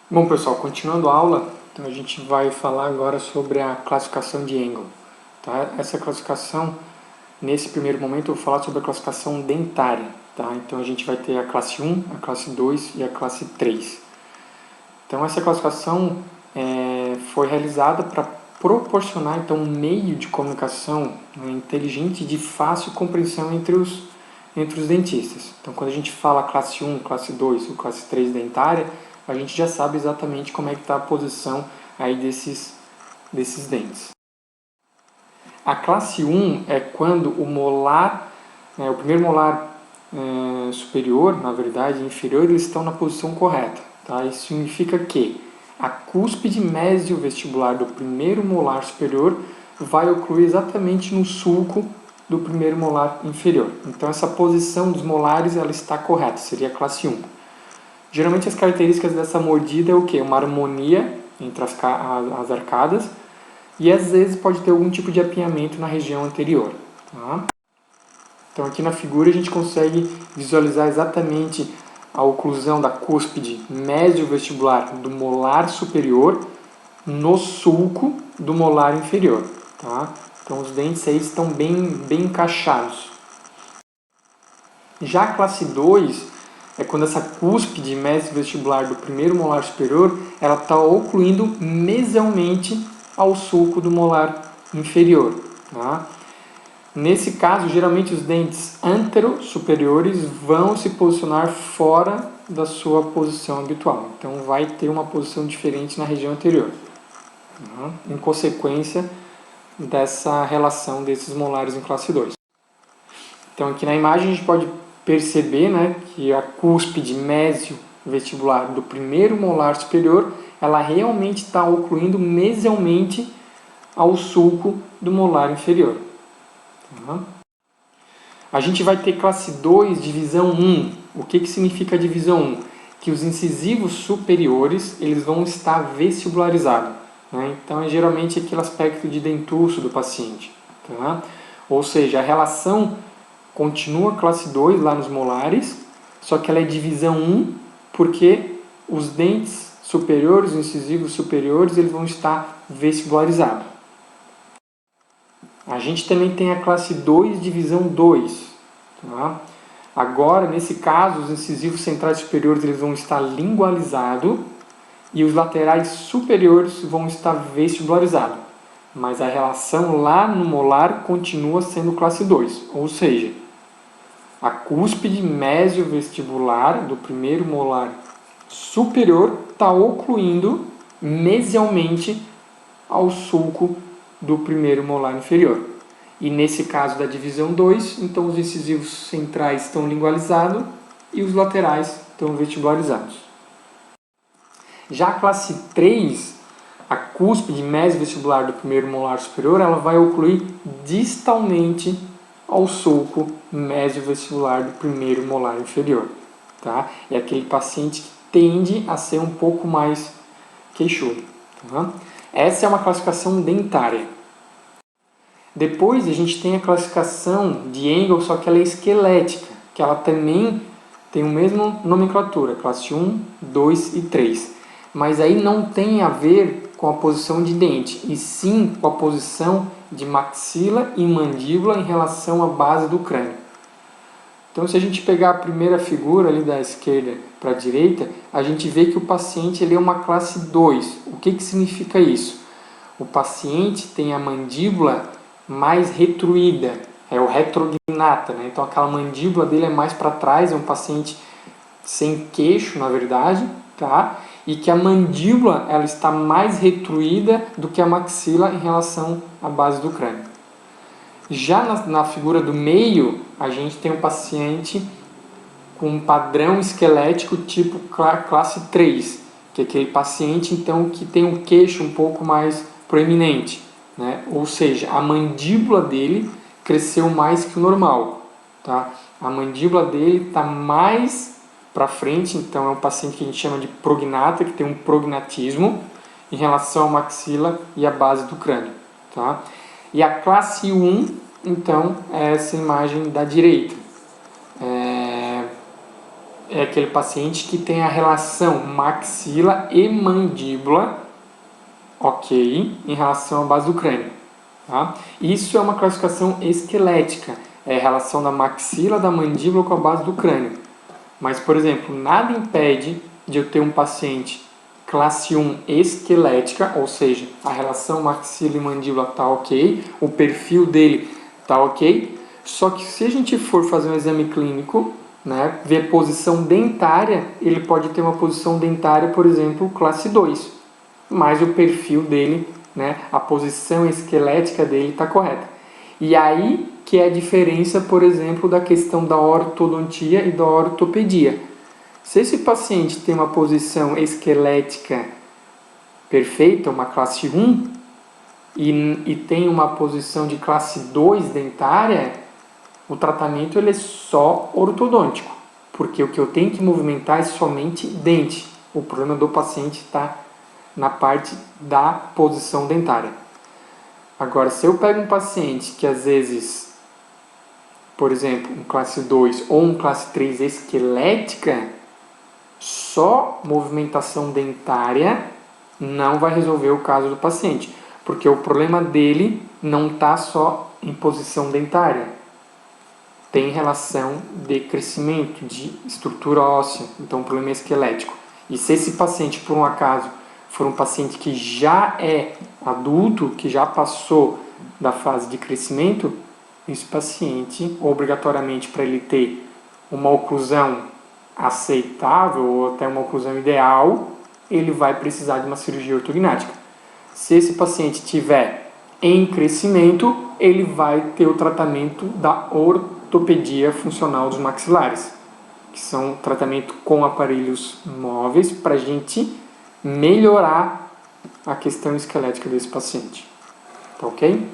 Bom, pessoal, continuando a aula, então a gente vai falar agora sobre a classificação de Engel. Tá? Essa classificação, nesse primeiro momento, eu vou falar sobre a classificação dentária. Tá? Então a gente vai ter a classe 1, a classe 2 e a classe 3. Então essa classificação foi realizada para proporcionar então, um meio de comunicação inteligente e de fácil compreensão entre os dentistas. Então quando a gente fala classe 1, classe 2 ou classe 3 dentária, a gente já sabe exatamente como é que está a posição aí desses dentes. A classe 1 é quando o molar, o primeiro molar superior, na verdade, e inferior, eles estão na posição correta. Tá? Isso significa que a cúspide mesiovestibular do primeiro molar superior vai ocluir exatamente no sulco do primeiro molar inferior. Então essa posição dos molares ela está correta, seria a classe 1. Geralmente as características dessa mordida é o quê? Uma harmonia entre as arcadas e às vezes pode ter algum tipo de apinhamento na região anterior. Tá? Então aqui na figura a gente consegue visualizar exatamente a oclusão da cúspide mesiovestibular do molar superior no sulco do molar inferior. Tá? Então os dentes aí estão bem encaixados. Já a classe 2 é quando essa cúspide mesiovestibular do primeiro molar superior ela está ocluindo mesialmente ao sulco do molar inferior. Tá? Nesse caso, geralmente os dentes antero-superiores vão se posicionar fora da sua posição habitual. Então vai ter uma posição diferente na região anterior. Tá? Em consequência dessa relação desses molares em classe 2. Então aqui na imagem a gente pode perceber, que a cúspide mesio-vestibular do primeiro molar superior, ela realmente está ocluindo mesialmente ao sulco do molar inferior. Tá? A gente vai ter classe 2, divisão 1. O que significa divisão 1? Que os incisivos superiores eles vão estar vestibularizados. Então é geralmente aquele aspecto de dentuço do paciente. Tá? Ou seja, a relação continua classe 2 lá nos molares, só que ela é divisão 1 porque os dentes superiores, os incisivos superiores, eles vão estar vestibularizados. A gente também tem a classe 2, divisão 2. Tá? Agora, nesse caso, os incisivos centrais superiores eles vão estar lingualizados e os laterais superiores vão estar vestibularizados. Mas a relação lá no molar continua sendo classe 2, ou seja, a cúspide mesiovestibular do primeiro molar superior está ocluindo mesialmente ao sulco do primeiro molar inferior. E nesse caso da divisão 2, então os incisivos centrais estão lingualizados e os laterais estão vestibularizados. Já a classe 3, a cúspide mesiovestibular do primeiro molar superior, ela vai ocluir distalmente ao sulco mesiovestibular do primeiro molar inferior. Tá? É aquele paciente que tende a ser um pouco mais queixudo. Tá? Essa é uma classificação dentária. Depois a gente tem a classificação de Engel, só que ela é esquelética, que ela também tem a mesma nomenclatura, classe 1, 2 e 3. Mas aí não tem a ver com a posição de dente, e sim com a posição de maxila e mandíbula em relação à base do crânio. Então, se a gente pegar a primeira figura ali da esquerda para a direita, a gente vê que o paciente ele é uma classe 2. O que significa isso? O paciente tem a mandíbula mais retruída, é o retrognata, então aquela mandíbula dele é mais para trás, é um paciente sem queixo, na verdade, tá? E que a mandíbula ela está mais retruída do que a maxila em relação à base do crânio. Já na figura do meio, a gente tem um paciente com um padrão esquelético tipo classe 3, que é aquele paciente então que tem um queixo um pouco mais proeminente. Ou seja, a mandíbula dele cresceu mais que o normal. Tá? A mandíbula dele está mais para frente, então é um paciente que a gente chama de prognata, que tem um prognatismo em relação à maxila e à base do crânio. Tá? E a classe 1, então, é essa imagem da direita. é aquele paciente que tem a relação maxila e mandíbula, ok, em relação à base do crânio. Tá? Isso é uma classificação esquelética, é a relação da maxila, da mandíbula com a base do crânio. Mas, por exemplo, nada impede de eu ter um paciente classe 1 esquelética, ou seja, a relação maxila e mandíbula está ok, o perfil dele está ok, só que se a gente for fazer um exame clínico, né, ver posição dentária, ele pode ter uma posição dentária, por exemplo, classe 2, mas o perfil dele, né, a posição esquelética dele está correta. E aí que é a diferença, por exemplo, da questão da ortodontia e da ortopedia. Se esse paciente tem uma posição esquelética perfeita, uma classe 1, e tem uma posição de classe 2 dentária, o tratamento ele é só ortodôntico, porque o que eu tenho que movimentar é somente dente. O problema do paciente está na parte da posição dentária. Agora, se eu pego um paciente que às vezes, por exemplo, um classe 2 ou um classe 3 esquelética, só movimentação dentária não vai resolver o caso do paciente, porque o problema dele não está só em posição dentária, tem relação de crescimento, de estrutura óssea, então o problema é esquelético. E se esse paciente, por um acaso, for um paciente que já é adulto, que já passou da fase de crescimento, esse paciente, obrigatoriamente, para ele ter uma oclusão aceitável ou até uma oclusão ideal, ele vai precisar de uma cirurgia ortognática. Se esse paciente tiver em crescimento, ele vai ter o tratamento da ortopedia funcional dos maxilares, que são um tratamento com aparelhos móveis para a gente melhorar a questão esquelética desse paciente. Tá ok?